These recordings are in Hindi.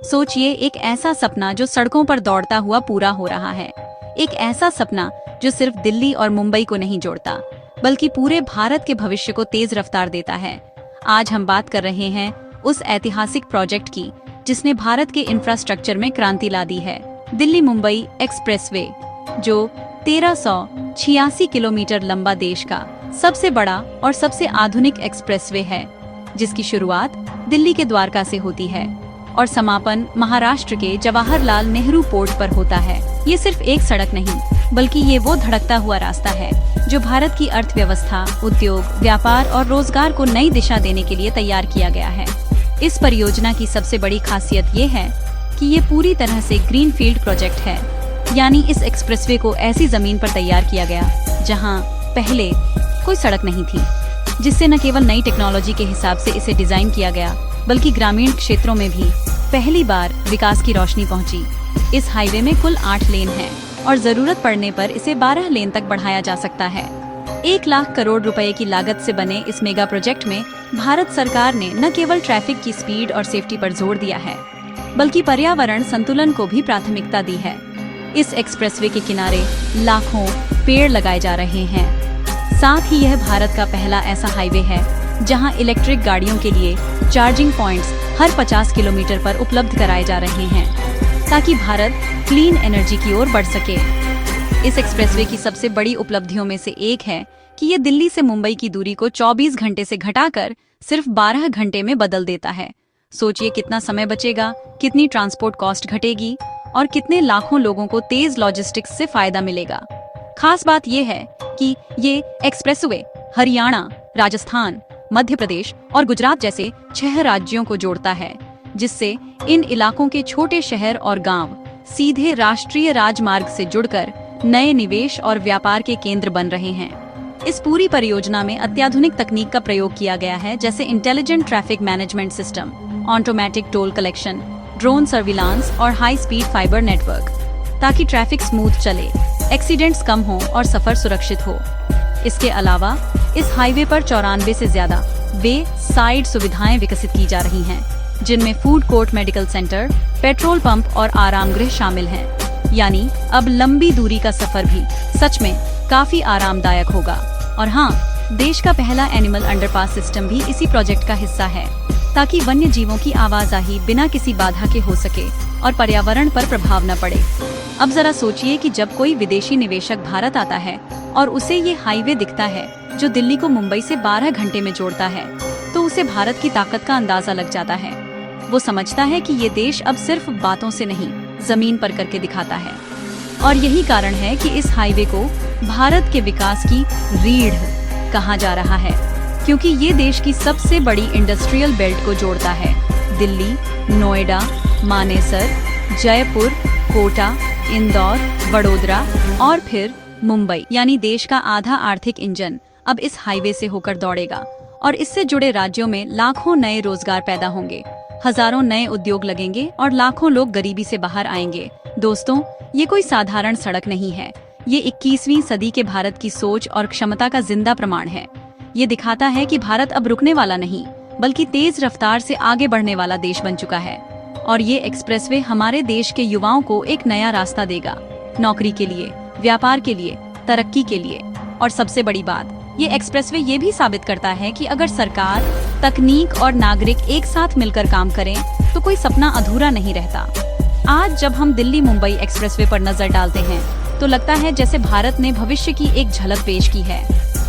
सोचिए, एक ऐसा सपना जो सड़कों पर दौड़ता हुआ पूरा हो रहा है। एक ऐसा सपना जो सिर्फ दिल्ली और मुंबई को नहीं जोड़ता, बल्कि पूरे भारत के भविष्य को तेज रफ्तार देता है। आज हम बात कर रहे हैं उस ऐतिहासिक प्रोजेक्ट की जिसने भारत के इंफ्रास्ट्रक्चर में क्रांति ला दी है। दिल्ली मुंबई एक्सप्रेसवे, जो 1386 किलोमीटर लंबा देश का सबसे बड़ा और सबसे आधुनिक एक्सप्रेसवे है, जिसकी शुरुआत दिल्ली के द्वारका से होती है और समापन महाराष्ट्र के जवाहरलाल नेहरू पोर्ट पर होता है। ये सिर्फ एक सड़क नहीं, बल्कि ये वो धड़कता हुआ रास्ता है जो भारत की अर्थव्यवस्था, उद्योग, व्यापार और रोजगार को नई दिशा देने के लिए तैयार किया गया है। इस परियोजना की सबसे बड़ी खासियत ये है कि ये पूरी तरह से ग्रीनफील्ड प्रोजेक्ट है, यानी इस एक्सप्रेसवे को ऐसी जमीन पर तैयार किया गया जहां पहले कोई सड़क नहीं थी, जिससे न केवल नई टेक्नोलॉजी के हिसाब से इसे डिजाइन किया गया, बल्कि ग्रामीण क्षेत्रों में भी पहली बार विकास की रोशनी पहुंची। इस हाईवे में कुल 8 लेन हैं और जरूरत पड़ने पर इसे 12 लेन तक बढ़ाया जा सकता है। 1 लाख करोड़ रुपए की लागत से बने इस मेगा प्रोजेक्ट में भारत सरकार ने न केवल ट्रैफिक की स्पीड और सेफ्टी पर जोर दिया है, बल्कि पर्यावरण संतुलन को भी प्राथमिकता दी है। इस एक्सप्रेसवे के किनारे लाखों पेड़ लगाए जा रहे हैं। साथ ही यह भारत का पहला ऐसा हाईवे है जहां इलेक्ट्रिक गाड़ियों के लिए चार्जिंग पॉइंट्स हर 50 किलोमीटर पर उपलब्ध कराए जा रहे हैं, ताकि भारत क्लीन एनर्जी की ओर बढ़ सके। इस एक्सप्रेसवे की सबसे बड़ी उपलब्धियों में से एक है कि ये दिल्ली से मुंबई की दूरी को 24 घंटे से घटाकर सिर्फ 12 घंटे में बदल देता है। सोचिए कितना समय बचेगा, कितनी ट्रांसपोर्ट कॉस्ट घटेगी और कितने लाखों लोगों को तेज लॉजिस्टिक्स से फायदा मिलेगा। खास बात यह है कि ये एक्सप्रेसवे हरियाणा, राजस्थान, मध्य प्रदेश और गुजरात जैसे 6 राज्यों को जोड़ता है, जिससे इन इलाकों के छोटे शहर और गांव सीधे राष्ट्रीय राजमार्ग से जुड़कर नए निवेश और व्यापार के केंद्र बन रहे हैं। इस पूरी परियोजना में अत्याधुनिक तकनीक का प्रयोग किया गया है, जैसे intelligent traffic management system, automatic toll collection, drone surveillance और हाई स्पीड फाइबर नेटवर्क, ताकि ट्रैफिक स्मूथ चले, एक्सीडेंट्स कम हो और सफर सुरक्षित हो। इसके अलावा इस हाईवे पर 94 से ज्यादा वे साइड सुविधाएं विकसित की जा रही हैं, जिनमें food court, medical centre, petrol pump और आराम गृह शामिल हैं। यानी अब लंबी दूरी का सफर भी सच में काफी आरामदायक होगा। और हाँ, देश का पहला एनिमल अंडरपास सिस्टम भी इसी प्रोजेक्ट का हिस्सा है, ताकि वन्य जीवों की आवाजाही बिना किसी बाधा के हो सके और पर्यावरण पर प्रभाव न पड़े। अब जरा सोचिए कि जब कोई विदेशी निवेशक भारत आता है और उसे ये हाईवे दिखता है जो दिल्ली को मुंबई से 12 घंटे में जोड़ता है, तो उसे भारत की ताकत का अंदाजा लग जाता है। वो समझता है कि ये देश अब सिर्फ बातों से नहीं, जमीन पर करके दिखाता है। और यही कारण है कि इस हाईवे को भारत के विकास की रीढ़ कहा जा रहा है, क्योंकि ये देश की सबसे बड़ी इंडस्ट्रियल बेल्ट को जोड़ता है। दिल्ली, नोएडा, मानेसर, जयपुर, कोटा, इंदौर, वडोदरा और फिर मुंबई, यानी देश का आधा आर्थिक इंजन अब इस हाईवे से होकर दौड़ेगा। और इससे जुड़े राज्यों में लाखों नए रोजगार पैदा होंगे, हजारों नए उद्योग लगेंगे और लाखों लोग गरीबी से बाहर आएंगे। दोस्तों, ये कोई साधारण सड़क नहीं है, ये 21वीं सदी के भारत की सोच और क्षमता का जिंदा प्रमाण है। ये दिखाता है कि भारत अब रुकने वाला नहीं, बल्कि तेज रफ्तार से आगे बढ़ने वाला देश बन चुका है। और ये एक्सप्रेसवे हमारे देश के युवाओं को एक नया रास्ता देगा, नौकरी के लिए, व्यापार के लिए, तरक्की के लिए। और सबसे बड़ी बात, ये एक्सप्रेसवे ये भी साबित करता है कि अगर सरकार, तकनीक और नागरिक एक साथ मिलकर काम करें तो कोई सपना अधूरा नहीं रहता। आज जब हम दिल्ली मुंबई एक्सप्रेसवे पर नजर डालते हैं तो लगता है जैसे भारत ने भविष्य की एक झलक पेश की है,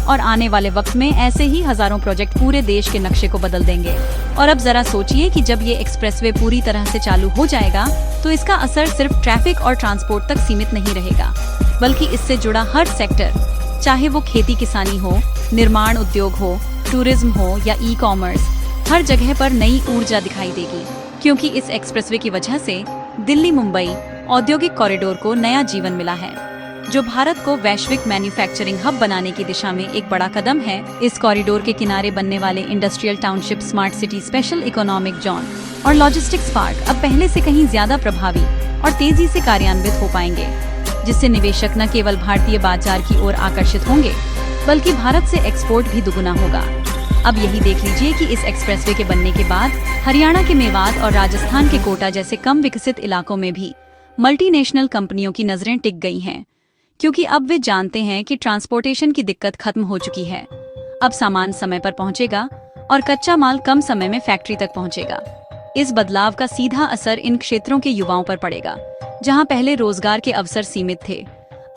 और आने वाले वक्त में ऐसे ही हजारों प्रोजेक्ट पूरे देश के नक्शे को बदल देंगे। और अब जरा सोचिए कि जब ये एक्सप्रेसवे पूरी तरह से चालू हो जाएगा तो इसका असर सिर्फ ट्रैफिक और ट्रांसपोर्ट तक सीमित नहीं रहेगा, बल्कि इससे जुड़ा हर सेक्टर, चाहे वो खेती किसानी हो, निर्माण उद्योग हो, टूरिज्म हो या ई कॉमर्स, हर जगह पर नई ऊर्जा दिखाई देगी। क्योंकि इस एक्सप्रेसवे की वजह से दिल्ली मुंबई औद्योगिक कॉरिडोर को नया जीवन मिला है, जो भारत को वैश्विक मैन्युफैक्चरिंग हब बनाने की दिशा में एक बड़ा कदम है। इस कॉरिडोर के किनारे बनने वाले industrial township, smart city, special economic zone और लॉजिस्टिक्स पार्क अब पहले से कहीं ज्यादा प्रभावी और तेजी से कार्यान्वित हो पाएंगे, जिससे निवेशक न केवल भारतीय बाजार की ओर आकर्षित होंगे, बल्कि भारत से एक्सपोर्ट भी दुगुना होगा। अब यही देख लीजिए कि इस एक्सप्रेसवे के बनने के बाद हरियाणा के मेवात और राजस्थान के कोटा जैसे कम विकसित इलाकों में भी मल्टीनेशनल कंपनियों की नजरें टिक गई हैं, क्योंकि अब वे जानते हैं कि ट्रांसपोर्टेशन की दिक्कत खत्म हो चुकी है। अब सामान समय पर पहुंचेगा और कच्चा माल कम समय में फैक्ट्री तक पहुंचेगा। इस बदलाव का सीधा असर इन क्षेत्रों के युवाओं पर पड़ेगा, जहां पहले रोजगार के अवसर सीमित थे।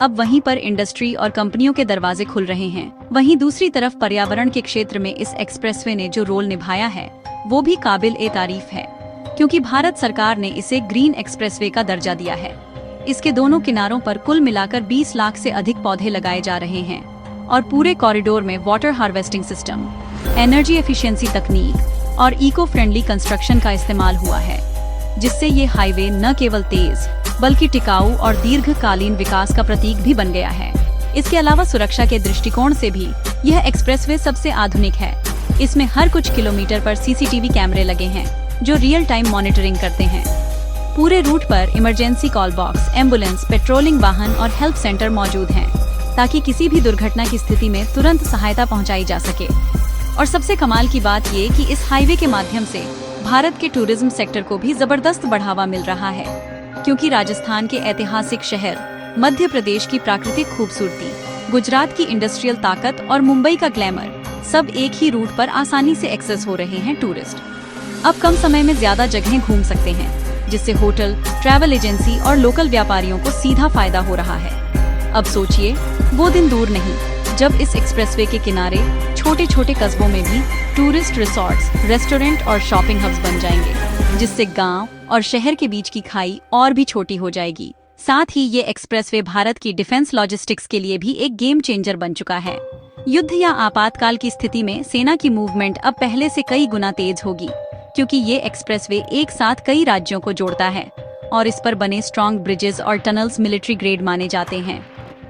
अब वहीं पर इंडस्ट्री और कंपनियों के दरवाजे खुल रहे हैं। वहीं दूसरी तरफ पर्यावरण के क्षेत्र में इस एक्सप्रेसवे ने जो रोल निभाया है वो भी काबिल ए तारीफ है, क्योंकि भारत सरकार ने इसे ग्रीन एक्सप्रेसवे का दर्जा दिया है। इसके दोनों किनारों पर कुल मिलाकर 20 लाख से अधिक पौधे लगाए जा रहे हैं और पूरे कॉरिडोर में water harvesting system, energy efficiency तकनीक और इको फ्रेंडली कंस्ट्रक्शन का इस्तेमाल हुआ है, जिससे ये हाईवे न केवल तेज बल्कि टिकाऊ और दीर्घकालीन विकास का प्रतीक भी बन गया है। इसके अलावा सुरक्षा के दृष्टिकोण से भी यह एक्सप्रेसवे सबसे आधुनिक है। इसमें हर कुछ किलोमीटर पर सीसीटीवी कैमरे लगे हैं जो रियल टाइम मॉनिटरिंग करते हैं। पूरे रूट पर emergency call box, ambulance, patrolling वाहन और हेल्प सेंटर मौजूद हैं, ताकि किसी भी दुर्घटना की स्थिति में तुरंत सहायता पहुंचाई जा सके। और सबसे कमाल की बात ये कि इस हाईवे के माध्यम से भारत के टूरिज्म सेक्टर को भी जबरदस्त बढ़ावा मिल रहा है, क्योंकि राजस्थान के ऐतिहासिक शहर, मध्य प्रदेश की प्राकृतिक खूबसूरती, गुजरात की इंडस्ट्रियल ताकत और मुंबई का ग्लैमर सब एक ही रूट पर आसानी से एक्सेस हो रहे हैं। टूरिस्ट अब कम समय में ज्यादा जगहें घूम सकते हैं, जिससे होटल, ट्रैवल एजेंसी और लोकल व्यापारियों को सीधा फायदा हो रहा है। अब सोचिए, वो दिन दूर नहीं जब इस एक्सप्रेसवे के किनारे छोटे छोटे कस्बों में भी टूरिस्ट रिसोर्ट्स, रेस्टोरेंट और शॉपिंग हब्स बन जाएंगे, जिससे गांव और शहर के बीच की खाई और भी छोटी हो जाएगी। साथ ही ये एक्सप्रेसवे भारत की डिफेंस लॉजिस्टिक्स के लिए भी एक गेम चेंजर बन चुका है। युद्ध या आपातकाल की स्थिति में सेना की मूवमेंट अब पहले से कई गुना तेज होगी, क्योंकि ये एक्सप्रेसवे एक साथ कई राज्यों को जोड़ता है और इस पर बने स्ट्रॉन्ग ब्रिजेस और टनल्स मिलिट्री ग्रेड माने जाते हैं।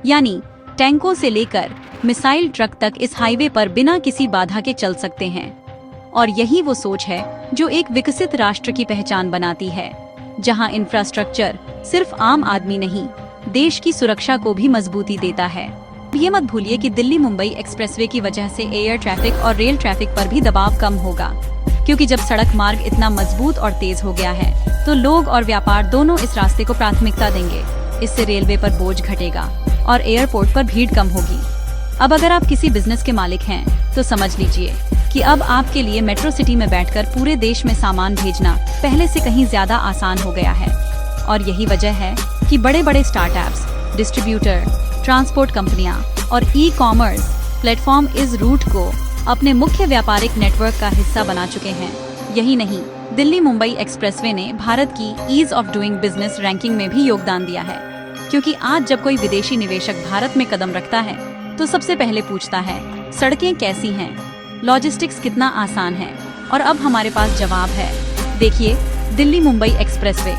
यानी टैंकों से लेकर मिसाइल ट्रक तक इस हाईवे पर बिना किसी बाधा के चल सकते हैं। और यही वो सोच है जो एक विकसित राष्ट्र की पहचान बनाती है, जहां इंफ्रास्ट्रक्चर सिर्फ आम आदमी नहीं, देश की सुरक्षा को भी मजबूती देता है। ये मत भूलिए कि दिल्ली मुंबई एक्सप्रेसवे की वजह से एयर ट्रैफिक और रेल ट्रैफिक पर भी दबाव कम होगा, क्योंकि जब सड़क मार्ग इतना मजबूत और तेज हो गया है तो लोग और व्यापार दोनों इस रास्ते को प्राथमिकता देंगे। इससे रेलवे पर बोझ घटेगा और एयरपोर्ट पर भीड़ कम होगी। अब अगर आप किसी बिजनेस के मालिक हैं तो समझ लीजिए कि अब आपके लिए मेट्रो सिटी में बैठकर पूरे देश में सामान भेजना पहले से कहीं ज्यादा आसान हो गया है। और यही वजह है कि बड़े बड़े स्टार्टअप्स, डिस्ट्रीब्यूटर, ट्रांसपोर्ट कंपनियां और ई-कॉमर्स प्लेटफॉर्म इस रूट को अपने मुख्य व्यापारिक नेटवर्क का हिस्सा बना चुके हैं। यही नहीं, दिल्ली मुंबई एक्सप्रेसवे ने भारत की ease of doing business ranking में भी योगदान दिया है, क्योंकि आज जब कोई विदेशी निवेशक भारत में कदम रखता है तो सबसे पहले पूछता है, सड़कें कैसी हैं, लॉजिस्टिक्स कितना आसान है। और अब हमारे पास जवाब है। देखिए दिल्ली मुंबई एक्सप्रेसवे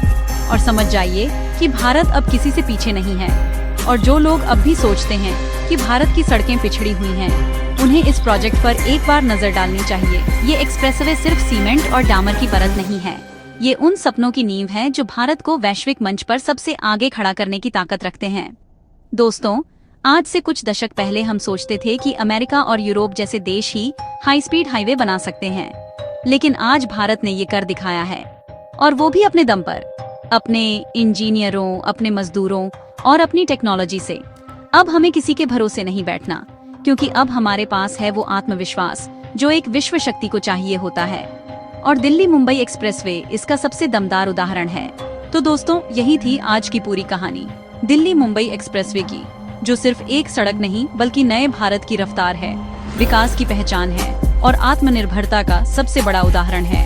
और समझ जाइए कि भारत अब किसी से पीछे नहीं है। और जो लोग अब भी सोचते हैं कि भारत की सड़कें पिछड़ी हुई हैं, उन्हें इस प्रोजेक्ट पर एक बार नजर डालनी चाहिए। ये एक्सप्रेसवे सिर्फ सीमेंट और डामर की परत नहीं है, ये उन सपनों की नींव है जो भारत को वैश्विक मंच पर सबसे आगे खड़ा करने की ताकत रखते हैं। दोस्तों, आज से कुछ दशक पहले हम सोचते थे कि अमेरिका और यूरोप जैसे देश ही हाई स्पीड हाईवे बना सकते हैं, लेकिन आज भारत ने ये कर दिखाया है, और वो भी अपने दम पर, अपने इंजीनियरों, अपने मजदूरों और अपनी टेक्नोलॉजी से। अब हमें किसी के भरोसे नहीं बैठना, क्योंकि अब हमारे पास है वो आत्मविश्वास जो एक विश्व शक्ति को चाहिए होता है। और दिल्ली मुंबई एक्सप्रेसवे इसका सबसे दमदार उदाहरण है। तो दोस्तों, यही थी आज की पूरी कहानी दिल्ली मुंबई एक्सप्रेसवे की, जो सिर्फ एक सड़क नहीं बल्कि नए भारत की रफ्तार है, विकास की पहचान है और आत्मनिर्भरता का सबसे बड़ा उदाहरण है।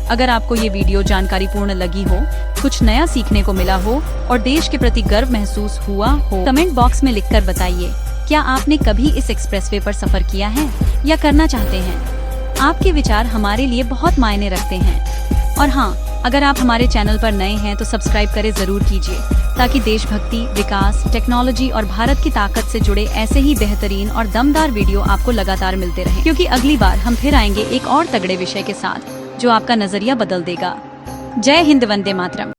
अगर आपको ये वीडियो जानकारीपूर्ण लगी हो, कुछ नया सीखने को मिला हो और देश के प्रति गर्व महसूस हुआ हो, कमेंट बॉक्स में लिखकर बताइए। क्या आपने कभी इस एक्सप्रेसवे पर सफर किया है या करना चाहते हैं? आपके विचार हमारे लिए बहुत मायने रखते हैं। और हाँ, अगर आप हमारे चैनल पर नए हैं तो सब्सक्राइब करें जरूर कीजिए, ताकि देशभक्ति, विकास, टेक्नोलॉजी और भारत की ताकत से जुड़े ऐसे ही बेहतरीन और दमदार वीडियो आपको लगातार मिलते रहें। क्योंकि अगली बार हम फिर आएंगे एक और तगड़े विषय के साथ जो आपका नजरिया बदल देगा। जय हिंद, वंदे मातरम।